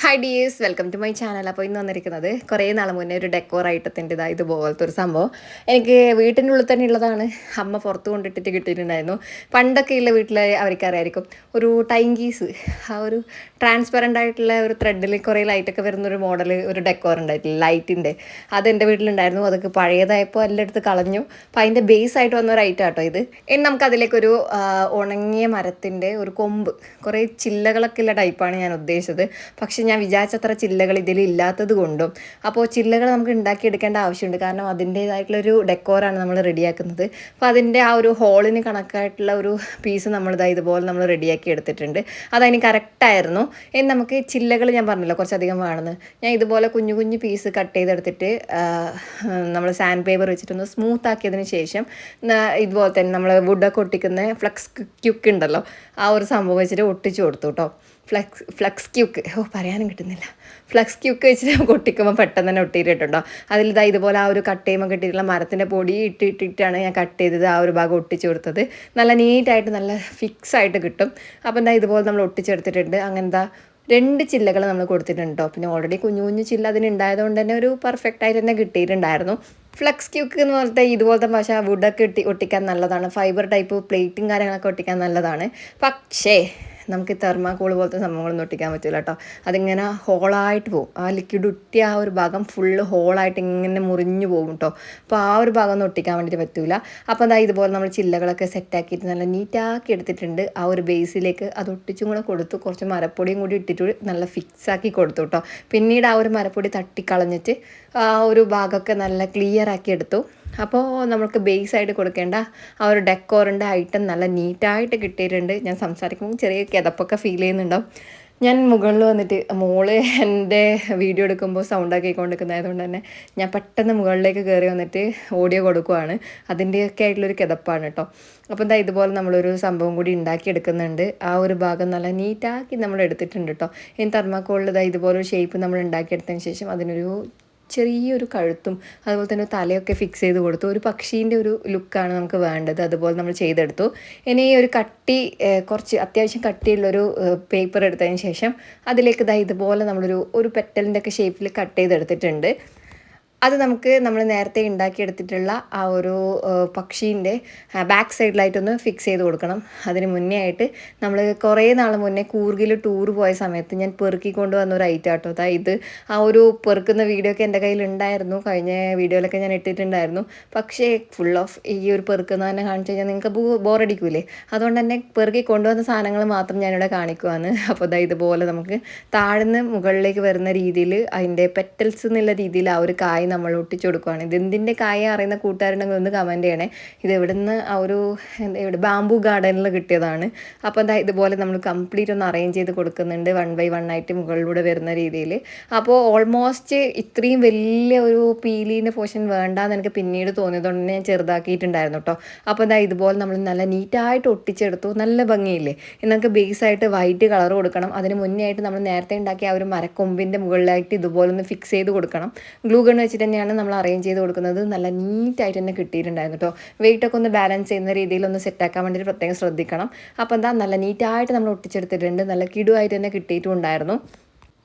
Hi dears, welcome to my channel. അപ്പോൾ ഇന്ന് വന്നിരിക്കുന്നത് കുറേ നാൾ മുന്നേ ഒരു ഡെക്കോർ ഐറ്റത്തിൻ്റെ ഇതുപോലത്തെ ഒരു സംഭവം എനിക്ക് വീട്ടിനുള്ളിൽ തന്നെ ഉള്ളതാണ്. അമ്മ പുറത്ത് കൊണ്ടിട്ടിട്ട് കിട്ടിയിട്ടുണ്ടായിരുന്നു. പണ്ടൊക്കെ ഉള്ള വീട്ടിൽ അവർക്കറിയായിരിക്കും ഒരു ടൈങ്കീസ്, ആ ഒരു ട്രാൻസ്പെറൻ്റ് ആയിട്ടുള്ള ഒരു ത്രെഡിൽ കുറേ ലൈറ്റൊക്കെ വരുന്നൊരു മോഡൽ ഒരു ഡെക്കോർ ഉണ്ടായിട്ടില്ല, ലൈറ്റിൻ്റെ. അതെൻ്റെ വീട്ടിലുണ്ടായിരുന്നു. അതൊക്കെ പഴയതായപ്പോൾ എല്ലായിടത്ത് കളഞ്ഞു. അപ്പോൾ അതിൻ്റെ ബേസ് ആയിട്ട് വന്ന ഒരു ഐറ്റം ആട്ടോ ഇത്. ഇനി നമുക്ക് അതിലേക്കൊരു ഉണങ്ങിയ മരത്തിൻ്റെ ഒരു കൊമ്പ്, കുറേ ചില്ലകളൊക്കെ ഉള്ള ടൈപ്പാണ് ഞാൻ ഉദ്ദേശിച്ചത്. പക്ഷേ ഞാൻ വിചാരിച്ചത്ര ചില്ലകൾ ഇതിൽ ഇല്ലാത്തത് കൊണ്ടും അപ്പോൾ ചില്ലകൾ നമുക്ക് ഉണ്ടാക്കിയെടുക്കേണ്ട ആവശ്യമുണ്ട്. കാരണം അതിൻ്റേതായിട്ടുള്ളൊരു ഡെക്കോറാണ് നമ്മൾ റെഡിയാക്കുന്നത്. അപ്പോൾ അതിൻ്റെ ആ ഒരു ഹോളിന് കണക്കായിട്ടുള്ള ഒരു പീസ് ഇതുപോലെ നമ്മൾ റെഡിയാക്കി എടുത്തിട്ടുണ്ട്. അതതിന് കറക്റ്റായിരുന്നു. ഇനി നമുക്ക് ചില്ലകൾ ഞാൻ പറഞ്ഞല്ലോ കുറച്ചധികം വേണമെന്ന്. ഞാൻ ഇതുപോലെ കുഞ്ഞു കുഞ്ഞു പീസ് കട്ട് ചെയ്തെടുത്തിട്ട് നമ്മൾ സാൻഡ് പേപ്പർ വെച്ചിട്ടൊന്ന് സ്മൂത്ത് ആക്കിയതിന് ശേഷം ഇതുപോലെ തന്നെ നമ്മൾ വുഡൊക്കെ ഒട്ടിക്കുന്ന ഫ്ലക്സ് ക്യുക്ക് ഉണ്ടല്ലോ, ആ ഒരു സംഭവം വെച്ചിട്ട് ഒട്ടിച്ചു കൊടുത്തു കേട്ടോ. ഫ്ലക്സ് ക്യൂക്ക് പറയാനും കിട്ടുന്നില്ല. ഫ്ലക്സ് ക്യൂക്ക് വെച്ചിട്ട് നമുക്ക് ഒട്ടിക്കുമ്പോൾ പെട്ടെന്ന് തന്നെ ഒട്ടിയിട്ടുണ്ടോ. ഇതുപോലെ ആ ഒരു കട്ട് ചെയ്യുമ്പോൾ കിട്ടിയിട്ടുള്ള മരത്തിൻ്റെ പൊടി ഇട്ടിട്ടാണ് ഞാൻ കട്ട് ചെയ്തത്. ആ ഒരു ഭാഗം ഒട്ടിച്ചു കൊടുത്തത് നല്ല നീറ്റായിട്ട് നല്ല ഫിക്സ് ആയിട്ട് കിട്ടും. അപ്പോൾ ഇതുപോലെ നമ്മൾ ഒട്ടിച്ചെടുത്തിട്ടുണ്ട്. അങ്ങനത്തെ 2 ചില്ലകൾ നമ്മൾ കൊടുത്തിട്ടുണ്ട് കേട്ടോ. പിന്നെ ഓൾറെഡി കുഞ്ഞു കുഞ്ഞു ചില്ല അതിനുണ്ടായതുകൊണ്ട് തന്നെ ഒരു പെർഫെക്റ്റ് ആയിട്ട് തന്നെ കിട്ടിയിട്ടുണ്ടായിരുന്നു. ഫ്ലക്സ് ക്യൂക്ക് എന്ന് പറഞ്ഞിട്ട് ഇതുപോലത്തെ പക്ഷേ വുഡൊക്കെ ഒട്ടിക്കാൻ നല്ലതാണ്. ഫൈബർ ടൈപ്പ് പ്ലേറ്റും കാര്യങ്ങളൊക്കെ ഒട്ടിക്കാൻ നല്ലതാണ്. പക്ഷേ നമുക്ക് തെർമാക്കോൾ പോലത്തെ സംഭവങ്ങളൊന്നും ഒട്ടിക്കാൻ പറ്റില്ല കേട്ടോ. അതിങ്ങനെ ഹോളായിട്ട് പോകും. ആ ലിക്വിഡ് ഒട്ടിയ ആ ഒരു ഭാഗം ഫുള്ള് ഹോളായിട്ട് ഇങ്ങനെ മുറിഞ്ഞു പോകും കേട്ടോ. അപ്പോൾ ആ ഒരു ഭാഗം ഒന്നും ഒട്ടിക്കാൻ വേണ്ടിയിട്ട് പറ്റില്ല. അപ്പോൾ ഇതുപോലെ നമ്മൾ ചില്ലകളൊക്കെ സെറ്റാക്കിയിട്ട് നല്ല നീറ്റാക്കി എടുത്തിട്ടുണ്ട്. ആ ഒരു ബേസിലേക്ക് അത് ഒട്ടിച്ചും കൂടെ കൊടുത്തു. കുറച്ച് മരപ്പൊടിയും കൂടി ഇട്ടിട്ട് നല്ല ഫിക്സാക്കി കൊടുത്തു കേട്ടോ. പിന്നീട് ആ ഒരു മരപ്പൊടി തട്ടിക്കളഞ്ഞിട്ട് ആ ഒരു ഭാഗമൊക്കെ നല്ല ക്ലിയർ ആക്കി എടുത്തു. അപ്പോൾ നമുക്ക് ബേസായിട്ട് കൊടുക്കേണ്ട ആ ഒരു ഡെക്കോറിൻ്റെ ഐറ്റം നല്ല നീറ്റായിട്ട് കിട്ടിയിട്ടുണ്ട്. ഞാൻ സംസാരിക്കുമ്പോൾ ചെറിയ കിതപ്പൊക്കെ ഫീൽ ചെയ്യുന്നുണ്ടാവും. ഞാൻ മുകളിൽ വന്നിട്ട് മോള് എൻ്റെ വീഡിയോ എടുക്കുമ്പോൾ സൗണ്ട് ആക്കിക്കൊണ്ടിരിക്കുന്നതായതുകൊണ്ട് തന്നെ ഞാൻ പെട്ടെന്ന് മുകളിലേക്ക് കയറി വന്നിട്ട് ഓഡിയോ കൊടുക്കുവാണ്. അതിൻ്റെയൊക്കെ ആയിട്ടുള്ളൊരു കിതപ്പാണ് കേട്ടോ. അപ്പോൾ ഇതുപോലെ നമ്മളൊരു സംഭവം കൂടി ഉണ്ടാക്കിയെടുക്കുന്നുണ്ട്. ആ ഒരു ഭാഗം നല്ല നീറ്റാക്കി നമ്മൾ എടുത്തിട്ടുണ്ട് കേട്ടോ. ഇനി തെർമാക്കോളിൽ ഇതുപോലെ ഒരു ഷേപ്പ് നമ്മൾ ഉണ്ടാക്കിയെടുത്തതിന് ശേഷം അതിനൊരു ചെറിയൊരു കഴുത്തും അതുപോലെ തന്നെ തലയൊക്കെ ഫിക്സ് ചെയ്ത് കൊടുത്തു. ഒരു പക്ഷീൻ്റെ ഒരു ലുക്കാണ് നമുക്ക് വേണ്ടത്. അതുപോലെ നമ്മൾ ചെയ്തെടുത്തു. ഇനി ഒരു കുറച്ച് അത്യാവശ്യം കട്ടിയുള്ളൊരു പേപ്പർ എടുത്തതിന് ശേഷം അതിലേക്ക് ഇതുപോലെ നമ്മളൊരു പെറ്റലിൻ്റെ ഒക്കെ ഷേപ്പിൽ കട്ട് ചെയ്തെടുത്തിട്ടുണ്ട്. അത് നമ്മൾ നേരത്തെ ഉണ്ടാക്കിയെടുത്തിട്ടുള്ള ആ ഒരു പക്ഷീൻ്റെ ബാക്ക് സൈഡിലായിട്ടൊന്ന് ഫിക്സ് ചെയ്ത് കൊടുക്കണം. അതിന് മുന്നേ ആയിട്ട് നമ്മൾ കുറേ നാൾ മുന്നേ കൂർഗിൽ ടൂർ പോയ സമയത്ത് ഞാൻ പെറുക്കിക്കൊണ്ട് വന്ന ഒരു ഐറ്റം കേട്ടോ. ഇത് ആ ഒരു പെറുക്കുന്ന വീഡിയോ ഒക്കെ എൻ്റെ കയ്യിലുണ്ടായിരുന്നു. കഴിഞ്ഞ വീഡിയോയിലൊക്കെ ഞാൻ ഇട്ടിട്ടുണ്ടായിരുന്നു. പക്ഷേ ഫുൾ ഓഫ് ഈ ഒരു പെറുക്കുന്ന തന്നെ കാണിച്ചു കഴിഞ്ഞാൽ നിങ്ങൾക്ക് ബോറടിക്കൂലേ. അതുകൊണ്ട് തന്നെ പെറുക്കി കൊണ്ടുവന്ന സാധനങ്ങൾ മാത്രം ഞാനിവിടെ കാണിക്കുവാണ്. അപ്പോൾ ഇതുപോലെ നമുക്ക് താഴ്ന്ന് മുകളിലേക്ക് വരുന്ന രീതിയിൽ അതിൻ്റെ പെറ്റൽസ് എന്നുള്ള രീതിയിൽ ആ ഒരു കായ് നമ്മൾ ഒട്ടിച്ചു കൊടുക്കുകയാണ്. ഇതെന്തിൻ്റെ കായ അറിയുന്ന കൂട്ടുകാരുണ്ടെങ്കിൽ ഒന്ന് കമൻറ്റ് ചെയ്യണേ. ഇത് ഇവിടുന്ന് ആ ഒരു ബാംബു ഗാർഡനിൽ കിട്ടിയതാണ്. അപ്പോൾ ഇതുപോലെ നമ്മൾ കംപ്ലീറ്റ് ഒന്ന് അറേഞ്ച് ചെയ്ത് കൊടുക്കുന്നുണ്ട് 1 by 1 ആയിട്ട് മുകളിലൂടെ വരുന്ന രീതിയിൽ. അപ്പോൾ ഓൾമോസ്റ്റ് ഇത്രയും വലിയ ഒരു പീലീൻ്റെ പോർഷൻ വേണ്ടാന്ന് എനിക്ക് പിന്നീട് തോന്നിയതുകൊണ്ട് തന്നെ ഞാൻ ചെറുതാക്കിയിട്ടുണ്ടായിരുന്നു കേട്ടോ. അപ്പോൾ ഇതുപോലെ നമ്മൾ നല്ല നീറ്റായിട്ട് ഒട്ടിച്ചെടുത്തു. നല്ല ഭംഗിയില്ലേ. നമുക്ക് ബേസായിട്ട് വൈറ്റ് കളർ കൊടുക്കണം. അതിന് മുന്നേ ആയിട്ട് നമ്മൾ നേരത്തെ ഉണ്ടാക്കിയ ആ ഒരു മരക്കൊമ്പിൻ്റെ മുകളിലായിട്ട് ഇതുപോലെ ഒന്ന് ഫിക്സ് ചെയ്ത് കൊടുക്കണം. ഗ്ലൂ ഗൺ വെച്ചിട്ട് തന്നെയാണ് നമ്മൾ അറേഞ്ച് ചെയ്ത് കൊടുക്കുന്നത്. നല്ല നീറ്റായിട്ട് തന്നെ കിട്ടിയിട്ടുണ്ടായിരുന്നു കേട്ടോ. വെയിറ്റൊക്കെ ഒന്ന് ബാലൻസ് ചെയ്യുന്ന രീതിയിലൊന്ന് സെറ്റാക്കാൻ വേണ്ടിയിട്ട് പ്രത്യേകം ശ്രദ്ധിക്കണം. അപ്പോൾ നല്ല നീറ്റായിട്ട് നമ്മൾ ഒട്ടിച്ചെടുത്തിട്ടുണ്ട്. നല്ല കിടുവായിട്ട് തന്നെ കിട്ടിയിട്ടുണ്ടായിരുന്നു.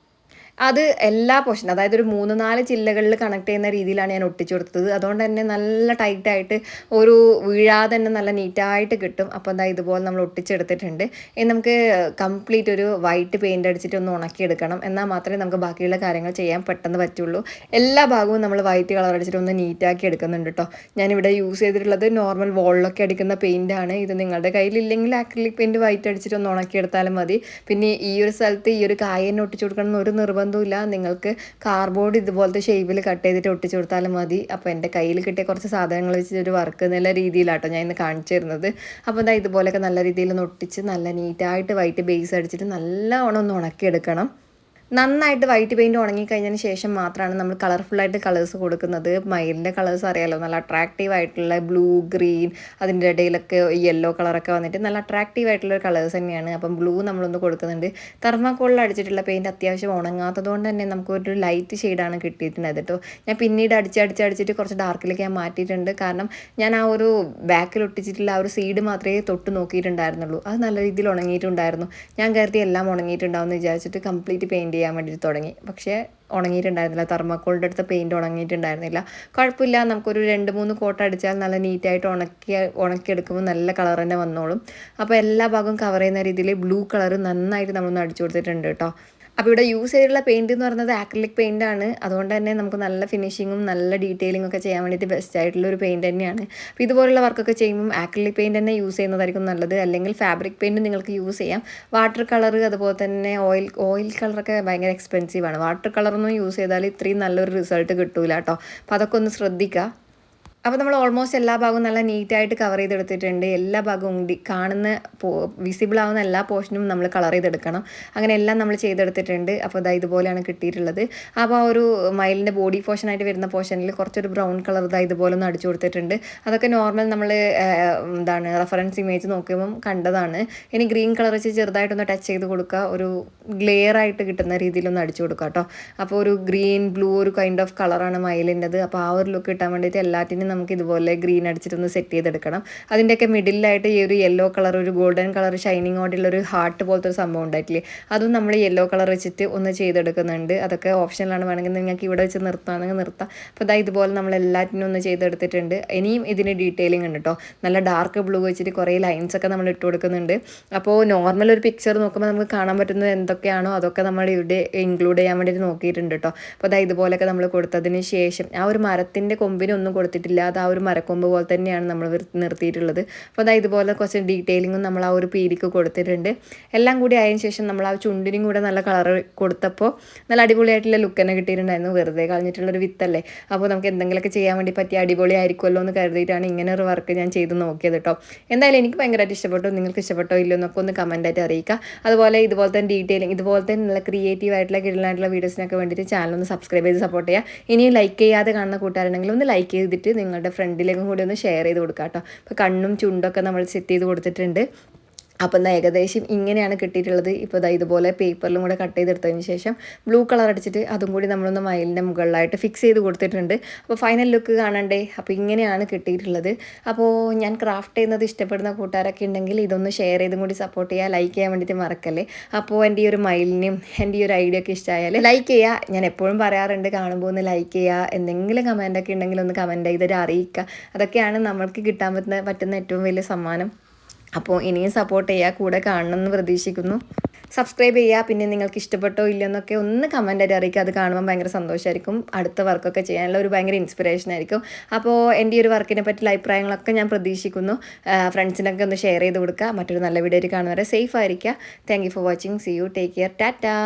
അത് എല്ലാ പോർഷനും അതായത് ഒരു 3-4 ചില്ലകളിൽ കണക്ട് ചെയ്യുന്ന രീതിയിലാണ് ഞാൻ ഒട്ടിച്ചു കൊടുത്തത്. അതുകൊണ്ട് തന്നെ നല്ല ടൈറ്റായിട്ട് ഒരു വീഴാതെ തന്നെ നല്ല നീറ്റായിട്ട് കിട്ടും. അപ്പോൾ ഇതുപോലെ നമ്മൾ ഒട്ടിച്ചെടുത്തിട്ടുണ്ട്. ഇനി നമുക്ക് കംപ്ലീറ്റ് ഒരു വൈറ്റ് പെയിൻ്റ് അടിച്ചിട്ട് ഒന്ന് ഉണക്കിയെടുക്കണം. എന്നാൽ മാത്രമേ നമുക്ക് ബാക്കിയുള്ള കാര്യങ്ങൾ ചെയ്യാൻ പെട്ടെന്ന് പറ്റുള്ളൂ. എല്ലാ ഭാഗവും നമ്മൾ വൈറ്റ് കളർ അടിച്ചിട്ട് ഒന്ന് നീറ്റാക്കി എടുക്കുന്നുണ്ട് കേട്ടോ. ഞാനിവിടെ യൂസ് ചെയ്തിട്ടുള്ളത് നോർമൽ വോളിലൊക്കെ അടിക്കുന്ന പെയിൻ്റാണ്. ഇത് നിങ്ങളുടെ കയ്യിലില്ലെങ്കിൽ ആക്രിലിക് പെയിൻറ്റ് വൈറ്റ് അടിച്ചിട്ട് ഒന്ന് ഉണക്കിയെടുത്താലും മതി. പിന്നെ ഈ ഒരു സ്ഥലത്ത് ഈ ഒരു കായനെ ഒട്ടിച്ചു കൊടുക്കണം എന്നൊരു നിർബന്ധമില്ല. നിങ്ങൾക്ക് കാർഡ്ബോർഡ് ഇതുപോലത്തെ ഷേപ്പിൽ കട്ട് ചെയ്തിട്ട് ഒട്ടിച്ചു കൊടുത്താലും മതി. അപ്പോൾ എൻ്റെ കയ്യിൽ കിട്ടിയ കുറച്ച് സാധനങ്ങൾ വെച്ചിട്ട് ഒരു വർക്ക് നല്ല രീതിയിലാട്ടോ ഞാൻ ഇന്ന് കാണിച്ചു തരുന്നത്. അപ്പോൾ ഇതുപോലെയൊക്കെ നല്ല രീതിയിലൊന്ന് ഒട്ടിച്ച് നല്ല നീറ്റായിട്ട് വൈറ്റ് ബേസ് അടിച്ചിട്ട് നല്ലവണ്ണം ഒന്ന് ഉണക്കിയെടുക്കണം. നന്നായിട്ട് വൈറ്റ് പെയിൻറ്റ് ഉണങ്ങിക്കഴിഞ്ഞതിന് ശേഷം മാത്രമാണ് നമ്മൾ കളർഫുള്ളായിട്ട് കളേഴ്സ് കൊടുക്കുന്നത്. മയിലിൻ്റെ കളേഴ്സ് അറിയാമല്ലോ, നല്ല അട്രാക്റ്റീവ് ആയിട്ടുള്ള ബ്ലൂ, ഗ്രീൻ, അതിൻ്റെ ഇടയിലൊക്കെ യെല്ലോ കളറൊക്കെ വന്നിട്ട് നല്ല അട്രാക്റ്റീവ് ആയിട്ടുള്ള കളേഴ്സ് തന്നെയാണ്. അപ്പം ബ്ലൂ നമ്മളൊന്ന് കൊടുക്കുന്നുണ്ട്. തെർമാക്കോളിൽ അടിച്ചിട്ടുള്ള പെയിൻറ്റ് അത്യാവശ്യം ഉണങ്ങാത്തത് കൊണ്ട് തന്നെ നമുക്കൊരു ലൈറ്റ് ഷെയ്ഡാണ് കിട്ടിയിട്ടുണ്ടായത് കേട്ടോ. ഞാൻ പിന്നീട് അടിച്ചിട്ട് കുറച്ച് ഡാർക്കിലേക്ക് ഞാൻ മാറ്റിയിട്ടുണ്ട്. കാരണം ഞാൻ ആ ഒരു ബാക്കിൽ ഒട്ടിച്ചിട്ടുള്ള ആ ഒരു സീഡ് മാത്രമേ തൊട്ട് നോക്കിയിട്ടുണ്ടായിരുന്നുള്ളൂ. അത് നല്ല രീതിയിൽ ഉണങ്ങിയിട്ടുണ്ടായിരുന്നു. ഞാൻ കരുതി എല്ലാം ഉണങ്ങിയിട്ടുണ്ടാവും എന്ന് വിചാരിച്ചിട്ട് കംപ്ലീറ്റ് പെയിൻറ്റ് ചെയ്യാൻ വേണ്ടിയിട്ട് തുടങ്ങി. പക്ഷേ ഉണങ്ങിയിട്ടുണ്ടായിരുന്നില്ല, തെർമോക്കോളിൻ്റെ അടുത്ത് പെയിൻറ്റ് ഉണങ്ങിയിട്ടുണ്ടായിരുന്നില്ല. കുഴപ്പമില്ല, നമുക്കൊരു 2-3 കോട്ട് അടിച്ചാൽ നല്ല നീറ്റായിട്ട് ഉണക്കിയെടുക്കുമ്പോൾ നല്ല കളർ തന്നെ വന്നോളും. അപ്പോൾ എല്ലാ ഭാഗവും കവർ ചെയ്യുന്ന രീതിയിൽ ബ്ലൂ കളർ നന്നായിട്ട് നമ്മളൊന്ന് അടിച്ചു കൊടുത്തിട്ടുണ്ട് കേട്ടോ. അപ്പോൾ ഇവിടെ യൂസ് ചെയ്തിട്ടുള്ള പെയിൻറ്റ് എന്ന് പറയുന്നത് ആക്രിലിക് പെയിൻ്റ് ആണ്. അതുകൊണ്ട് തന്നെ നമുക്ക് നല്ല ഫിനിഷിങ്ങും നല്ല ഡീറ്റെയിലിംഗ് ഒക്കെ ചെയ്യാൻ വേണ്ടിയിട്ട് ബെസ്റ്റ് ആയിട്ടുള്ള ഒരു പെയിൻറ്റ് തന്നെയാണ്. അപ്പോൾ ഇതുപോലുള്ള വർക്കൊക്കെ ചെയ്യുമ്പോൾ ആക്രിലിക് പെയിൻറ്റ് തന്നെ യൂസ് ചെയ്യുന്നതായിരിക്കും നല്ലത്. അല്ലെങ്കിൽ ഫാബ്രിക് പെയിൻറ്റ് നിങ്ങൾക്ക് യൂസ് ചെയ്യാം. വാട്ടർ കളർ അതുപോലെ തന്നെ ഓയിൽ കളറൊക്കെ ഭയങ്കര എക്സ്പെൻസീവാണ്. വാട്ടർ കളറൊന്നും യൂസ് ചെയ്താൽ ഇത്രയും നല്ലൊരു റിസൾട്ട് കിട്ടൂല കേട്ടോ. അപ്പോൾ അതൊക്കെ ഒന്ന് ശ്രദ്ധിക്കുക. അപ്പോൾ നമ്മൾ ഓൾമോസ്റ്റ് എല്ലാ ഭാഗവും നല്ല നീറ്റായിട്ട് കവർ ചെയ്തെടുത്തിട്ടുണ്ട്. എല്ലാ ഭാഗവും കാണുന്ന വിസിബിൾ ആവുന്ന എല്ലാ പോർഷനും നമ്മൾ കളർ ചെയ്തെടുക്കണം. അങ്ങനെ എല്ലാം നമ്മൾ ചെയ്തെടുത്തിട്ടുണ്ട്. അപ്പോൾ ഇതാ ഇതുപോലെയാണ് കിട്ടിയിട്ടുള്ളത്. അപ്പോൾ ആ ഒരു മയിലിൻ്റെ ബോഡി പോർഷനായിട്ട് വരുന്ന പോർഷനിൽ കുറച്ചൊരു ബ്രൗൺ കളർ ഇതാ ഇതുപോലെ ഒന്ന് അടിച്ചു കൊടുത്തിട്ടുണ്ട്. അതൊക്കെ നോർമൽ നമ്മൾ റെഫറൻസ് ഇമേജ് നോക്കുമ്പം കണ്ടതാണ്. ഇനി ഗ്രീൻ കളർ വെച്ച് ചെറുതായിട്ടൊന്ന് ടച്ച് ചെയ്ത് കൊടുക്കുക. ഒരു ഗ്ലെയർ ആയിട്ട് കിട്ടുന്ന രീതിയിലൊന്ന് അടിച്ചു കൊടുക്കുക കേട്ടോ. അപ്പോൾ ഒരു ഗ്രീൻ ബ്ലൂ ഒരു കൈൻഡ് ഓഫ് കളറാണ് മയിലിൻ്റെത്. അപ്പോൾ ആ ഒരു ലുക്ക് കിട്ടാൻ വേണ്ടിയിട്ട് എല്ലാറ്റിനും നമുക്ക് ഇതുപോലെ ഗ്രീൻ അടിച്ചിട്ടൊന്ന് സെറ്റ് ചെയ്തെടുക്കണം. അതിൻ്റെയൊക്കെ മിഡിലായിട്ട് ഈ ഒരു യെല്ലോ കളർ, ഒരു ഗോൾഡൻ കളർ ഷൈനിങ് ഓടുള്ള ഒരു ഹാർട്ട് പോലത്തെ ഒരു സംഭവം ഉണ്ടായിട്ടില്ലേ, അതും നമ്മൾ യെല്ലോ കളർ വെച്ചിട്ട് ഒന്ന് ചെയ്തെടുക്കുന്നുണ്ട്. അതൊക്കെ ഓപ്ഷനിലാണ്, വേണമെങ്കിൽ നിങ്ങൾക്ക് ഇവിടെ വെച്ച് നിർത്താമെങ്കിൽ നിർത്താം. അപ്പോൾ ഇതാ ഇതുപോലെ നമ്മൾ എല്ലാറ്റിനും ഒന്ന് ചെയ്തെടുത്തിട്ടുണ്ട്. ഇനിയും ഇതിന് ഡീറ്റെയിലിംഗ് ഉണ്ട് കേട്ടോ. നല്ല ഡാർക്ക് ബ്ലൂ വെച്ചിട്ട് കുറേ ലൈൻസ് ഒക്കെ നമ്മൾ ഇട്ട് കൊടുക്കുന്നുണ്ട്. അപ്പോൾ നോർമൽ ഒരു പിക്ചർ നോക്കുമ്പോൾ നമുക്ക് കാണാൻ പറ്റുന്നത് എന്തൊക്കെയാണോ അതൊക്കെ നമ്മൾ ഇവിടെ ഇൻക്ലൂഡ് ചെയ്യാൻ വേണ്ടിയിട്ട് നോക്കിയിട്ടുണ്ട് കേട്ടോ. അപ്പോൾ അതാ ഇതുപോലെയൊക്കെ നമ്മൾ കൊടുത്തതിന് ശേഷം ആ ഒരു മരത്തിൻ്റെ കൊമ്പിനൊന്നും കൊടുത്തിട്ടില്ല. അത് ആ ഒരു മരക്കൊമ്പ് പോലെ തന്നെയാണ് നമ്മൾ നിർത്തിയിട്ടുള്ളത്. അപ്പോൾ അതാ ഇതുപോലെ കുറച്ച് ഡീറ്റെയിലിങ്ങും നമ്മൾ ആ ഒരു പീലിക്ക് കൊടുത്തിട്ടുണ്ട്. എല്ലാം കൂടി ആയതിനു ശേഷം നമ്മൾ ആ ചുണ്ടിനും കൂടെ നല്ല കളർ കൊടുത്തപ്പോൾ നല്ല അടിപൊളിയായിട്ടുള്ള ലുക്ക് തന്നെ കിട്ടിയിട്ടുണ്ടായിരുന്നു. വെറുതെ കളഞ്ഞിട്ടുള്ളൊരു വിത്തല്ലേ, അപ്പോൾ നമുക്ക് എന്തെങ്കിലുമൊക്കെ ചെയ്യാൻ വേണ്ടി പറ്റിയ അടിപൊളിയായിരിക്കുമല്ലോ എന്ന് കരുതിയിട്ടാണ് ഇങ്ങനെ ഒരു വർക്ക് ഞാൻ ചെയ്ത് നോക്കിയത് കേട്ടോ. എന്തായാലും എനിക്ക് ഭയങ്കരമായിട്ട് ഇഷ്ടപ്പെട്ടു. നിങ്ങൾക്ക് ഇഷ്ടപ്പെട്ടോ ഇല്ലയോ എന്നൊക്കെ ഒന്ന് കമൻറ്റായിട്ട് അറിയിക്കുക. അതുപോലെ ഇതുപോലത്തെ ഡീറ്റെയിലിംഗ്, ഇതുപോലത്തെ നല്ല ക്രിയേറ്റീവ് ആയിട്ടുള്ള കിടലായിട്ടുള്ള വീഡിയോസിനൊക്കെ വേണ്ടിയിട്ട് ചാനൽ ഒന്ന് സബ്സ്ക്രൈബ് ചെയ്ത് സപ്പോർട്ട് ചെയ്യുക. ഇനിയും ലൈക്ക് ചെയ്യാതെ കാണുന്ന കൂട്ടുകാരുണ്ടെങ്കിൽ ഒന്ന് ലൈക്ക് ചെയ്തിട്ട് നിങ്ങളുടെ ഫ്രണ്ടിലേക്കും കൂടി ഒന്ന് ഷെയർ ചെയ്ത് കൊടുക്കുക കേട്ടോ. അപ്പോൾ കണ്ണും ചുണ്ടൊക്കെ നമ്മൾ സെറ്റ് ചെയ്ത് കൊടുത്തിട്ടുണ്ട്. അപ്പോൾ എന്നാൽ ഏകദേശം ഇങ്ങനെയാണ് കിട്ടിയിട്ടുള്ളത്. ഇപ്പോൾ ഇതുപോലെ പേപ്പറിലും കൂടെ കട്ട് ചെയ്തെടുത്തതിന് ശേഷം ബ്ലൂ കളർ അടിച്ചിട്ട് അതും കൂടി നമ്മളൊന്ന് മയിലിൻ്റെ മുകളിലായിട്ട് ഫിക്സ് ചെയ്ത് കൊടുത്തിട്ടുണ്ട്. അപ്പോൾ ഫൈനൽ ലുക്ക് കാണണ്ടേ. അപ്പോൾ ഇങ്ങനെയാണ് കിട്ടിയിട്ടുള്ളത്. അപ്പോൾ ഞാൻ ക്രാഫ്റ്റ് ചെയ്യുന്നത് ഇഷ്ടപ്പെടുന്ന കൂട്ടുകാരൊക്കെ ഉണ്ടെങ്കിൽ ഇതൊന്ന് ഷെയർ ചെയ്തും കൂടി സപ്പോർട്ട് ചെയ്യുക. ലൈക്ക് ചെയ്യാൻ വേണ്ടിയിട്ട് മറക്കല്ലേ. അപ്പോൾ എൻ്റെ ഈ ഒരു മയിലിനെയും എൻ്റെ ഈ ഒരു ഐഡിയ ഒക്കെ ഇഷ്ടമായാൽ ലൈക്ക് ചെയ്യുക. ഞാൻ എപ്പോഴും പറയാറുണ്ട്, കാണുമ്പോൾ ഒന്ന് ലൈക്ക് ചെയ്യുക. എന്തെങ്കിലും കമൻറ്റൊക്കെ ഉണ്ടെങ്കിൽ ഒന്ന് കമൻറ്റ് ചെയ്തിട്ട് അറിയിക്കുക. അതൊക്കെയാണ് നമ്മൾക്ക് കിട്ടാൻ പറ്റുന്ന ഏറ്റവും വലിയ സമ്മാനം. അപ്പോൾ ഇനിയും സപ്പോർട്ട് ചെയ്യുക, കൂടെ കാണണമെന്ന് പ്രതീക്ഷിക്കുന്നു. സബ്സ്ക്രൈബ് ചെയ്യുക. പിന്നെ നിങ്ങൾക്ക് ഇഷ്ടപ്പെട്ടോ ഇല്ലെന്നൊക്കെ ഒന്ന് കമൻറ്റായിട്ട് അറിയിക്കുക. അത് കാണുമ്പോൾ ഭയങ്കര സന്തോഷമായിരിക്കും. അടുത്ത വർക്കൊക്കെ ചെയ്യാനുള്ള ഒരു ഭയങ്കര ഇൻസ്പിറേഷൻ ആയിരിക്കും. അപ്പോൾ എൻ്റെ ഈ ഒരു വർക്കിനെ പറ്റിയുള്ള അഭിപ്രായങ്ങളൊക്കെ ഞാൻ പ്രതീക്ഷിക്കുന്നു. ഫ്രണ്ട്സിനൊക്കെ ഒന്ന് ഷെയർ ചെയ്ത് കൊടുക്കുക. മറ്റൊരു നല്ല വീഡിയോയിൽ കാണുന്നവരെ സേഫ് ആയിരിക്കുക. Thank you for watching. See you. Take care. Tata.